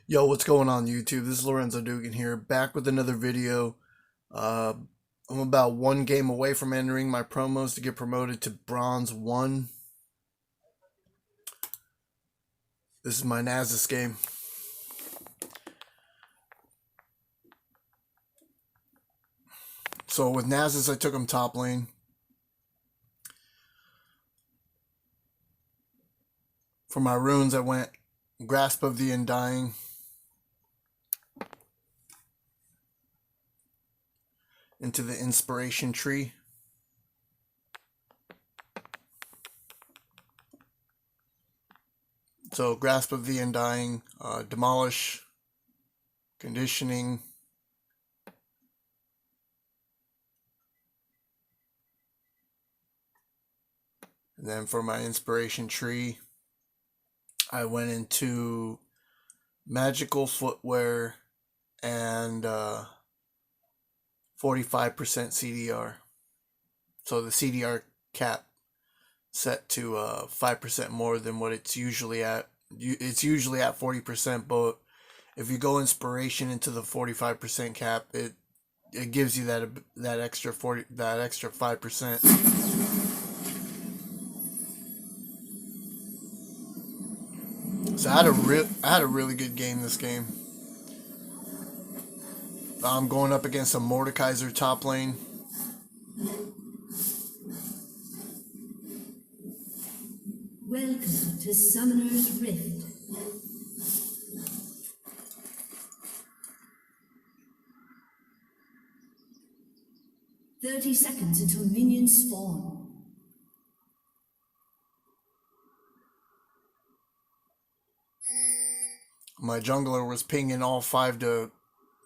Yo, what's going on YouTube? This is Lorenzo Dugan here, back with another video. Uh, I'm about one game away from entering my promos to get promoted to Bronze 1. This is my Nasus game. So with Nasus, I took him top lane. For my runes, I went Grasp of the Undying, into the Inspiration Tree. So Grasp of the Undying, Demolish, Conditioning, and then for my Inspiration Tree, I went into Magical Footwear and 45% CDR. So the CDR cap set to 5% more than what it's usually at. It's usually at 40%, but if you go Inspiration into the 45% cap, it gives you that extra 5%. So I had a really good game this game. I'm going up against a Mordekaiser top lane. Welcome to Summoner's Rift. "30 seconds until minions spawn." My jungler was pinging all 5 to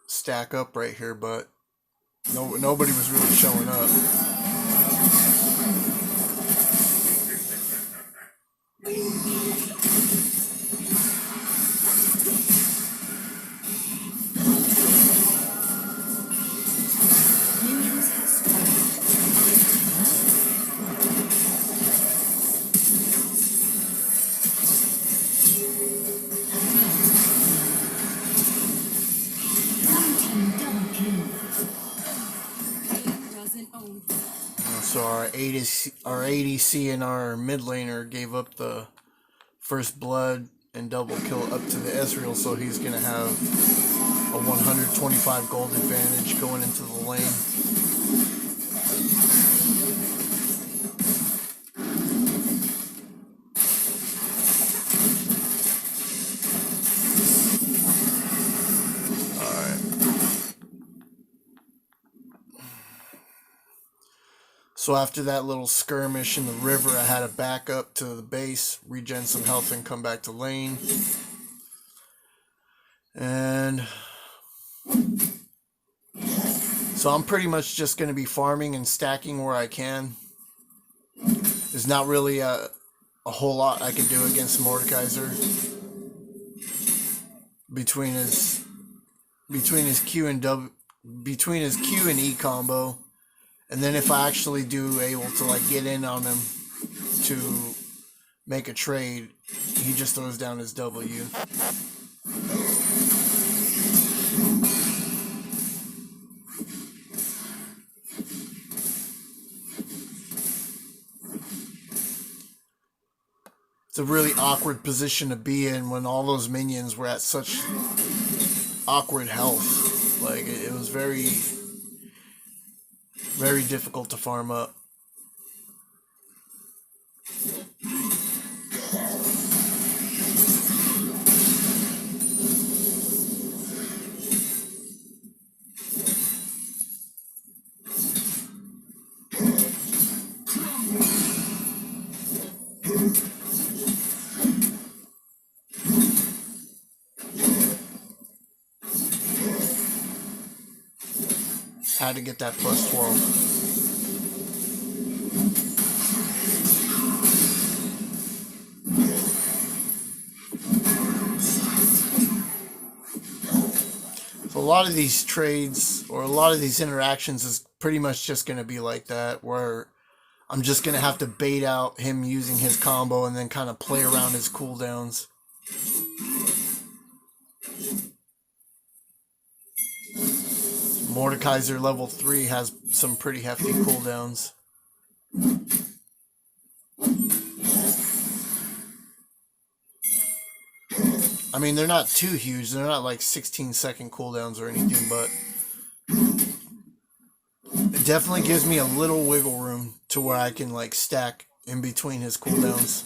stack up right here, but nobody was really showing up. So our ADC and our mid laner gave up the first blood and double kill up to the Ezreal, so he's gonna have a 125 gold advantage going into the lane. So after that little skirmish in the river, I had to back up to the base, regen some health, and come back to lane. And so I'm pretty much just going to be farming and stacking where I can. There's not really a whole lot I can do against Mordekaiser. Between his Q and E combo. And then if I actually do able to like get in on him to make a trade, he just throws down his W. It's a really awkward position to be in when all those minions were at such awkward health. Like it was very difficult to farm up. Had to get that plus 12. So a lot of these trades or a lot of these interactions is pretty much just going to be like that, where I'm just going to have to bait out him using his combo and then kind of play around his cooldowns. Mordekaiser level 3 has some pretty hefty cooldowns. I mean, they're not too huge. They're not like 16-second cooldowns or anything, but it definitely gives me a little wiggle room to where I can like stack in between his cooldowns.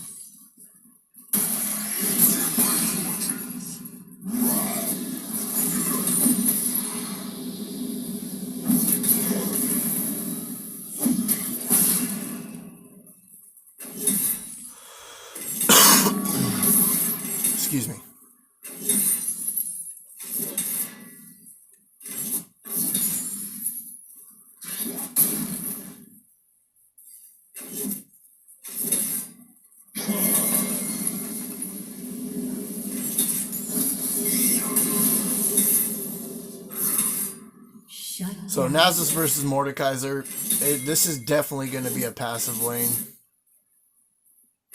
Excuse me. So Nasus versus Mordekaiser, this is definitely going to be a passive lane.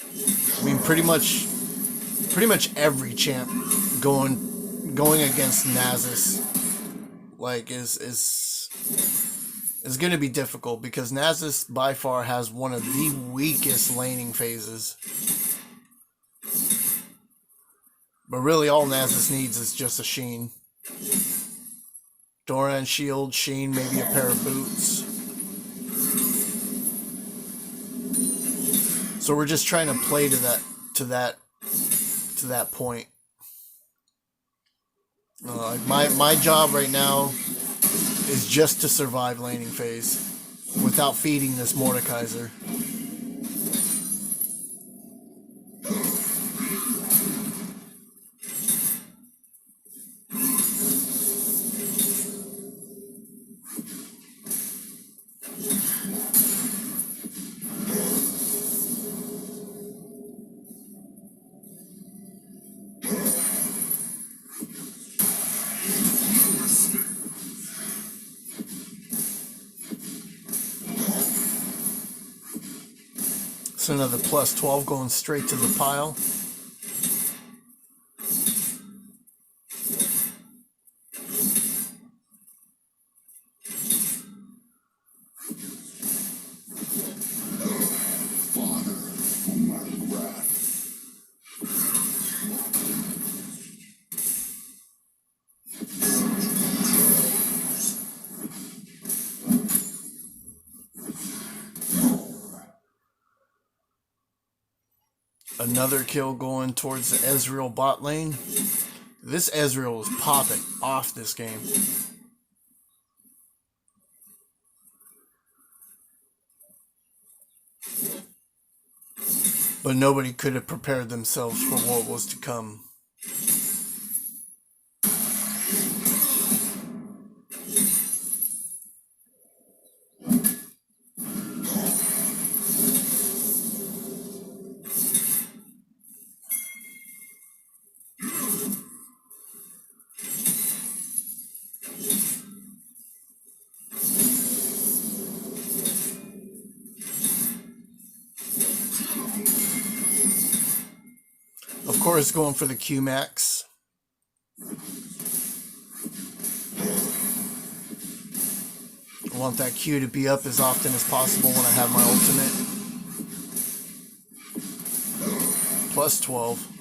I mean, pretty much every champ going against Nasus like is going to be difficult because Nasus by far has one of the weakest laning phases. But really, all Nasus needs is just a Sheen. Doran shield, Sheen, maybe a pair of boots. So we're just trying to play to that point. My job right now is just to survive laning phase without feeding this Mordekaiser. So another plus 12 going straight to the pile. Another kill going towards the Ezreal bot lane. This Ezreal is popping off this game. But nobody could have prepared themselves for what was to come. Of course, going for the Q-Max. I want that Q to be up as often as possible when I have my ultimate. Plus 12.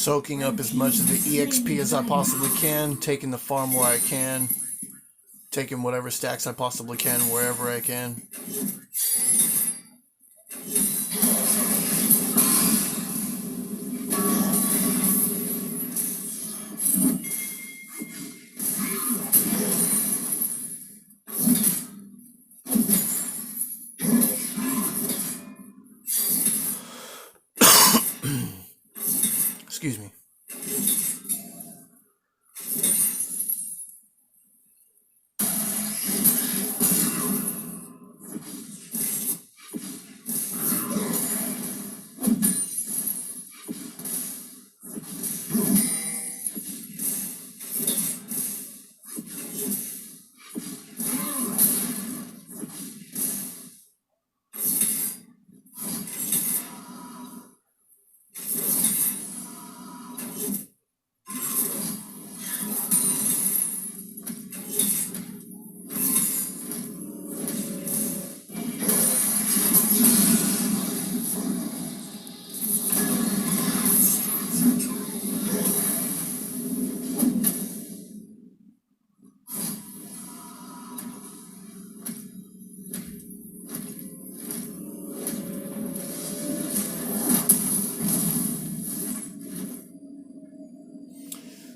soaking up as much of the EXP as I possibly can, taking the farm where I can, taking whatever stacks I possibly can wherever I can. Excuse me.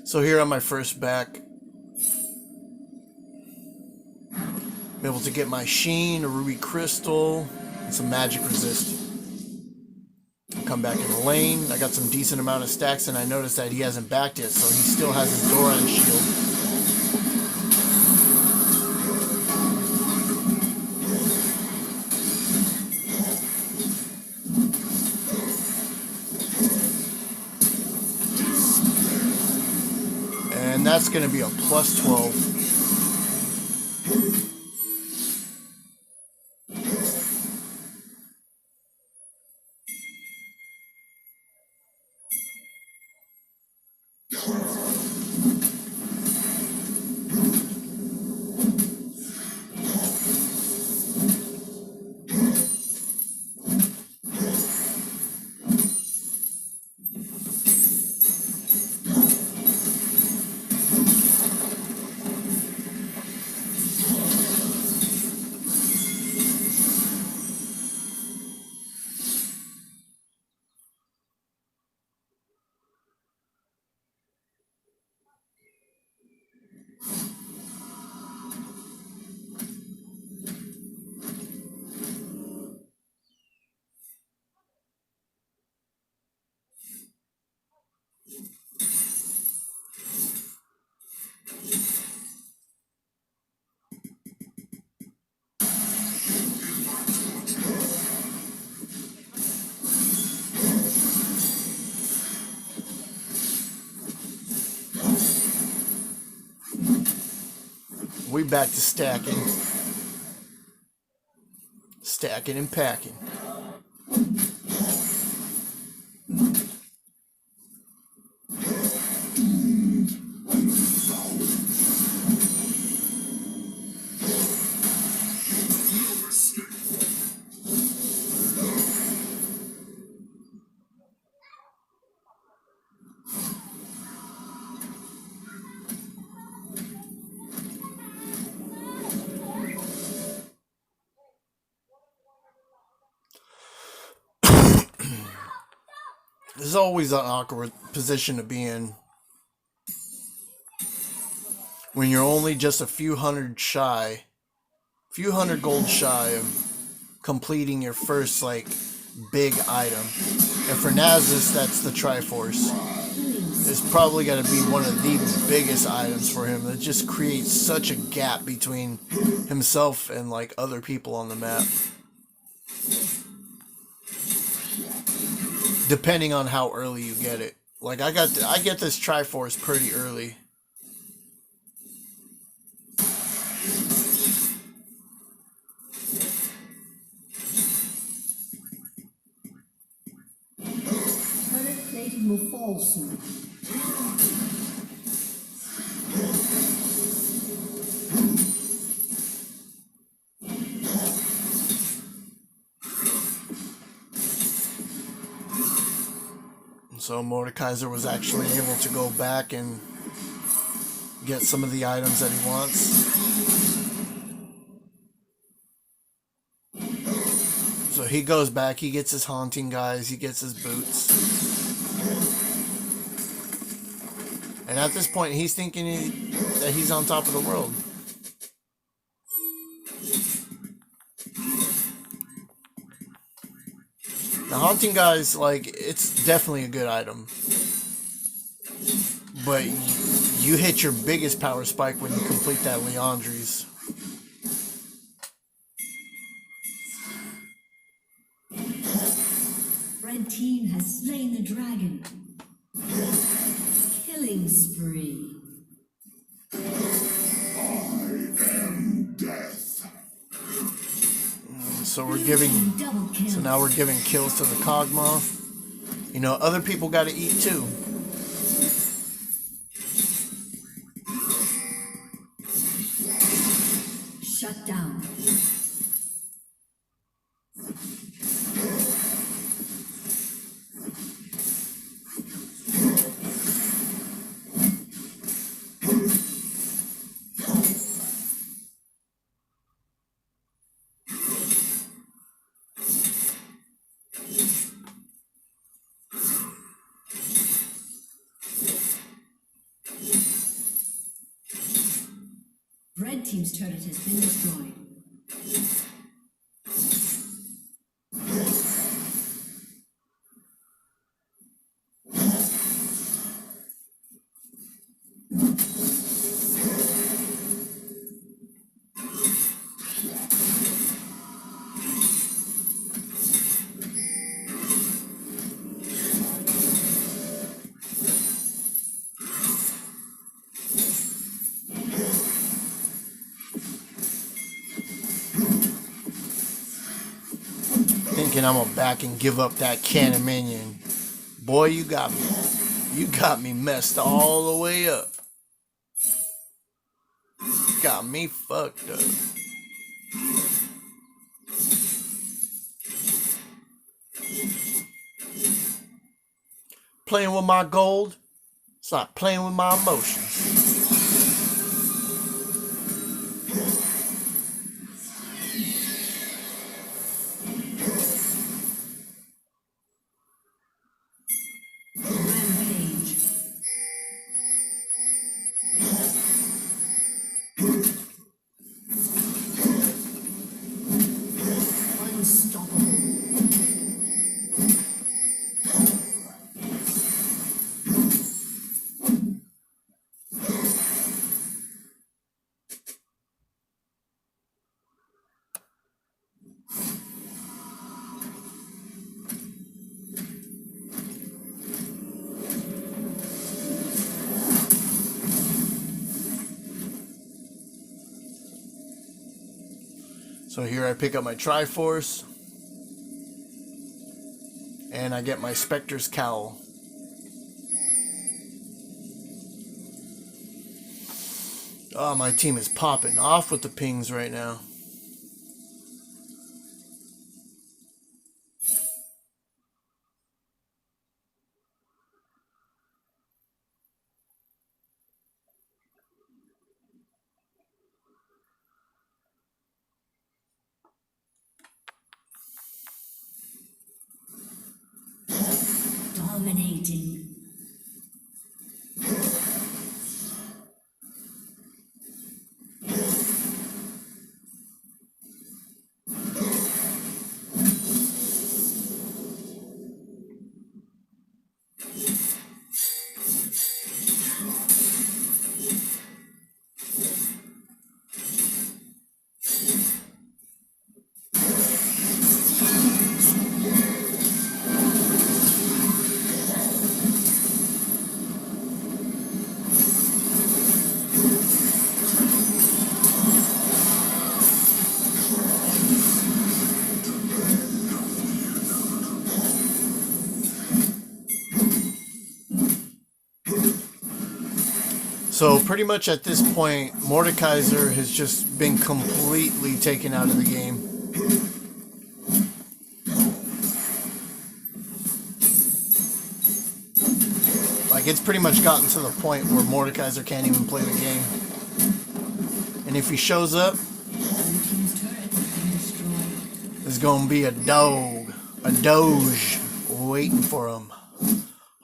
So here on my first back, I'm able to get my Sheen, a Ruby Crystal, and some Magic Resist. Come back in the lane. I got some decent amount of stacks, and I noticed that he hasn't backed yet, so he still has his Doran shield. And that's going to be a plus 12. We back to stacking. Stacking and packing. This is always an awkward position to be in when you're only just a few hundred gold shy of completing your first big item. And for Nasus, that's the Triforce. It's probably going to be one of the biggest items for him. That just creates such a gap between himself and other people on the map. Depending on how early you get it. I get this Triforce pretty early. Turret plating will fall soon. So Mordekaiser was actually able to go back and get some of the items that he wants. So he goes back, he gets his haunting guys, he gets his boots. And at this point, he's thinking that he's on top of the world. The haunting guys, like, it's definitely a good item. But you hit your biggest power spike when you complete that Leandri's. Red team has slain the dragon. Killing spree. So we're giving. So now we're giving kills to the Kog'Maw. You know, other people got to eat too. Shut down. Red team's turret has been destroyed. Thinking I'm gonna back and give up that cannon minion. Boy, you got me. You got me messed all the way up. Got me fucked up. Playing with my gold, it's like playing with my emotions. So here I pick up my Triforce. And I get my Spectre's Cowl. Oh, my team is popping off with the pings right now. Dominating. So pretty much at this point, Mordekaiser has just been completely taken out of the game. Like, it's pretty much gotten to the point where Mordekaiser can't even play the game. And if he shows up, there's gonna be a dog, a doge, waiting for him.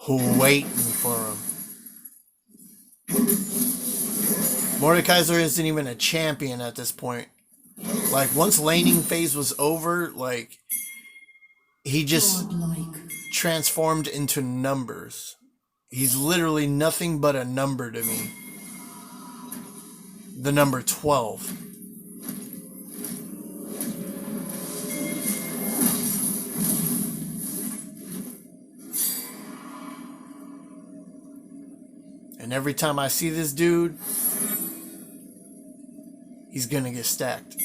Waiting for him. Mordekaiser isn't even a champion at this point. Like, once laning phase was over, like, he just transformed into numbers. He's literally nothing but a number to me. The number 12. And every time I see this dude, he's gonna get stacked.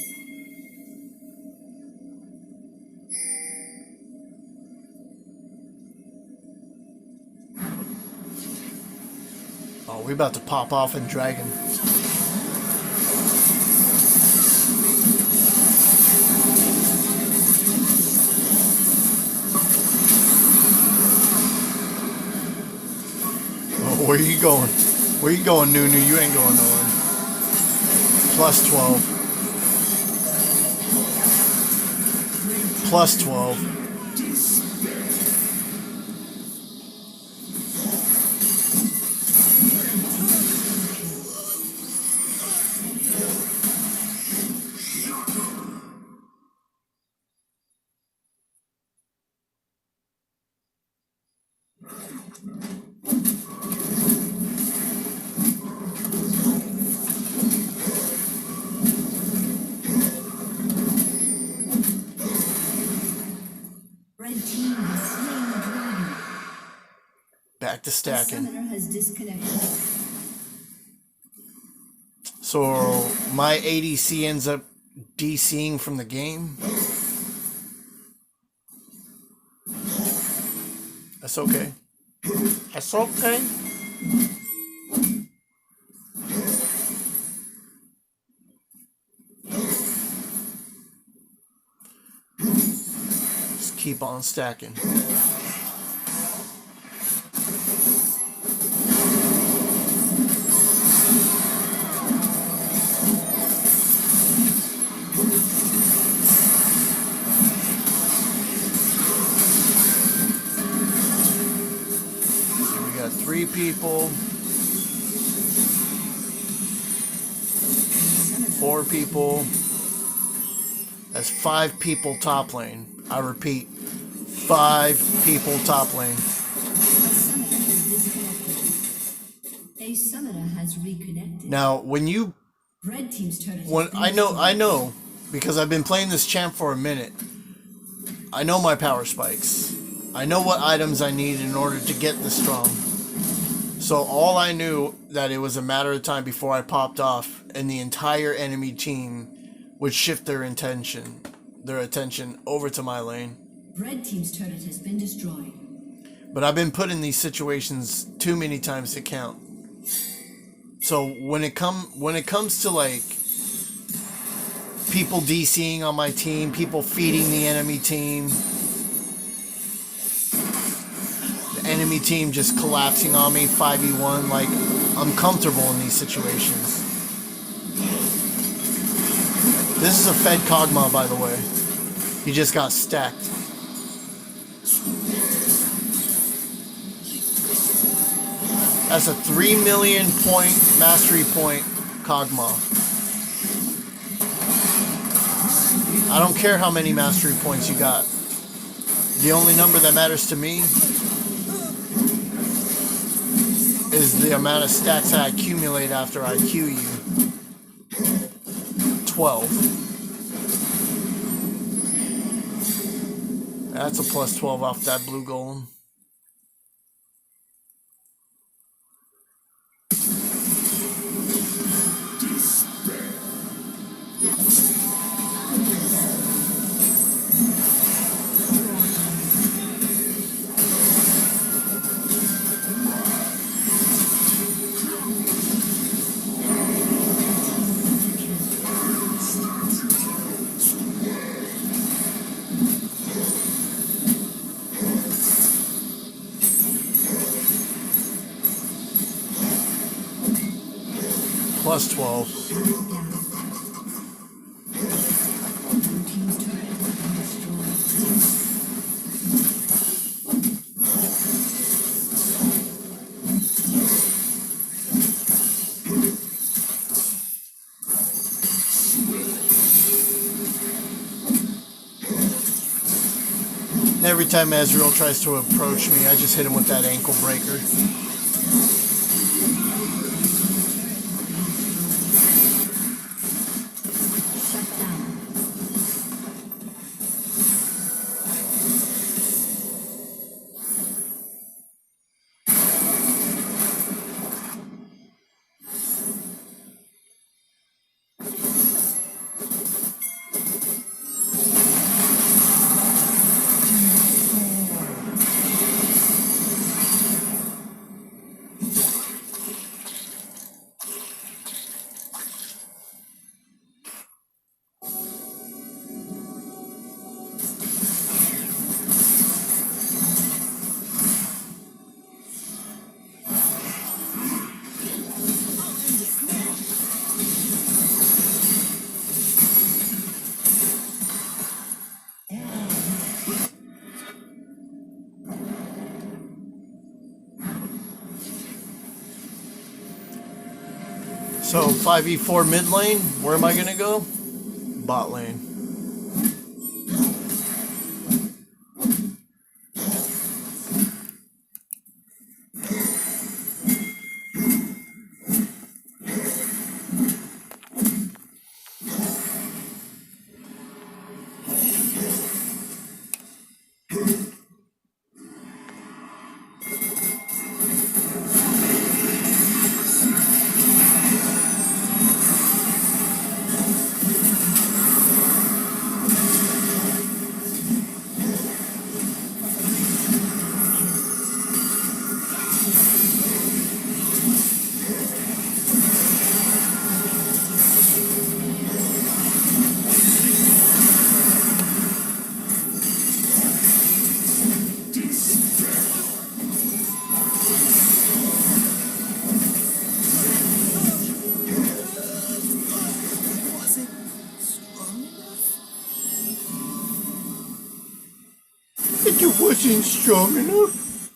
Oh, we about to pop off in Dragon. Oh, where you going? Where you going, Nunu? You ain't going nowhere. Plus 12. Plus 12. Back to stacking. So my ADC ends up DCing from the game. That's okay. That's okay. Just keep on stacking. Three people, 4 people. That's 5 people top lane. I repeat, 5 people top lane. A summoner has reconnected. Now, when you, Red team's turret when I know, because I've been playing this champ for a minute. I know my power spikes. I know what items I need in order to get this strong. So all I knew that it was a matter of time before I popped off and the entire enemy team would shift their attention over to my lane. Red team's turret has been destroyed. But I've been put in these situations too many times to count. So when it comes to like people DCing on my team, people feeding the enemy team, enemy team just collapsing on me 5v1, like, I'm comfortable in these situations. This is a fed Kog'Maw, by the way. He just got stacked. That's a 3 million point mastery point Kog'Maw. I don't care how many mastery points you got. The only number that matters to me is the amount of stacks I accumulate after I Q you. 12. That's a plus 12 off that blue golem. plus 12. Down. Blue team's turret has been destroyed. And every time Ezreal tries to approach me, I just hit him with that ankle breaker. Shut down. So 5v4 mid lane, where am I gonna go? Bot lane. It wasn't strong enough.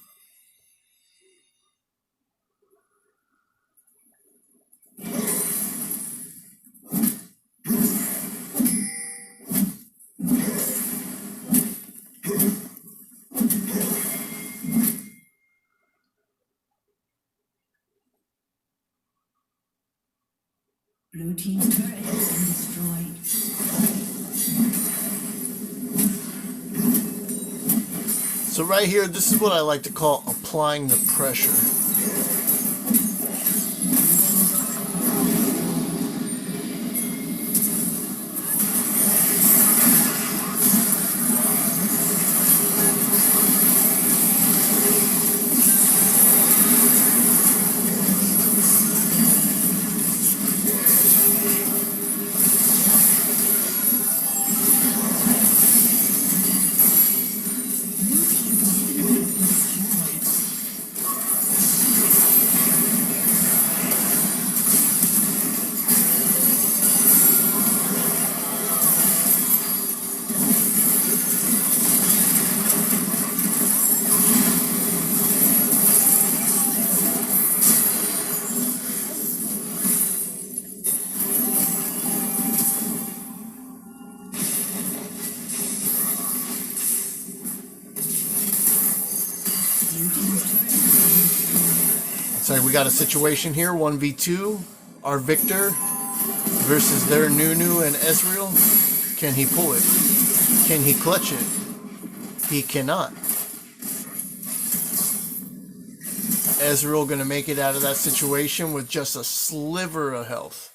Blue team's turret has been destroyed. So right here, this is what I like to call applying the pressure. So we got a situation here, 1v2. Our Victor versus their Nunu and Ezreal. Can he pull it? Can he clutch it? He cannot. Ezreal gonna make it out of that situation with just a sliver of health.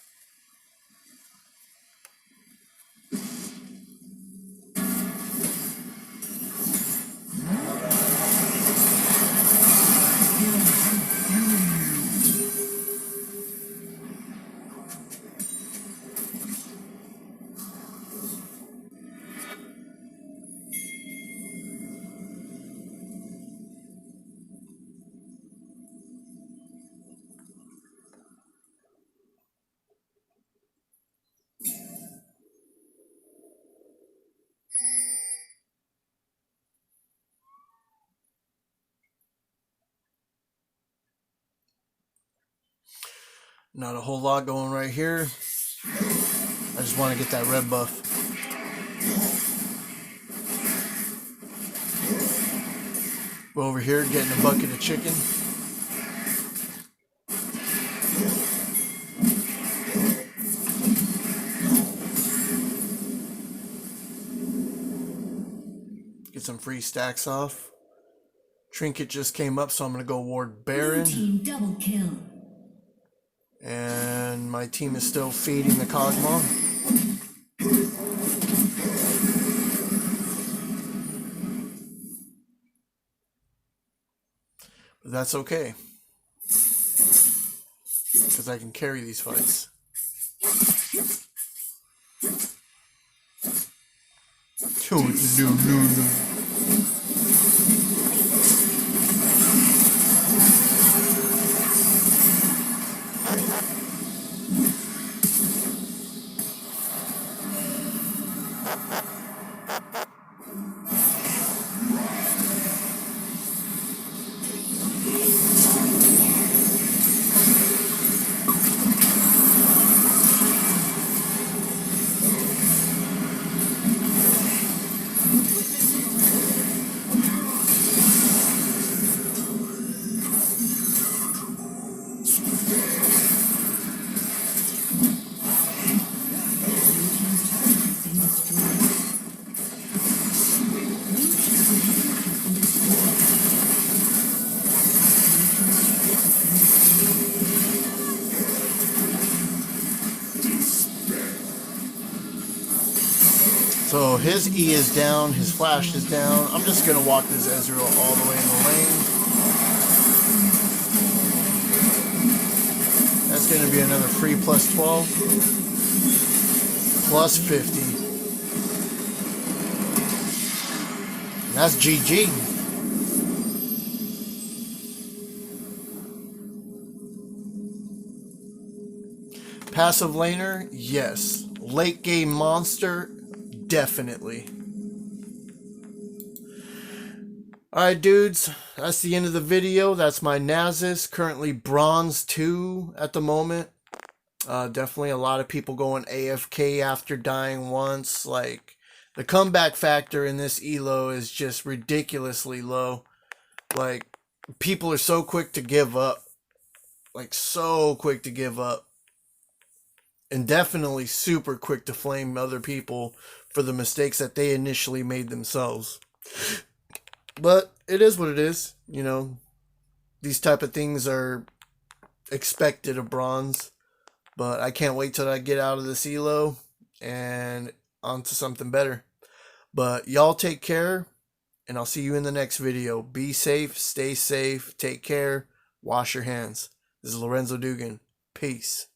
Not a whole lot going right here. I just want to get that red buff. We're over here getting a bucket of chicken. Get some free stacks off. Trinket just came up, so I'm going to go ward Baron. Blue team double kill. And my team is still feeding the Cosmo. But that's okay, because I can carry these fights. So his E is down, his flash is down. I'm just going to walk this Ezreal all the way in the lane. That's going to be another free plus 12. Plus 50. And that's GG. Passive laner, yes. Late game monster, definitely. Alright dudes, that's the end of the video. That's my Nasus, currently bronze 2 at the moment. Definitely a lot of people going AFK after dying once. Like, the comeback factor in this elo is just ridiculously low. Like, people are so quick to give up. Like, so quick to give up. And definitely super quick to flame other people for the mistakes that they initially made themselves. But it is what it is. You know, these type of things are expected of bronze. But I can't wait till I get out of this elo and onto something better. But y'all take care, and I'll see you in the next video. Be safe, stay safe, take care, wash your hands. This is Lorenzo Dugan. Peace.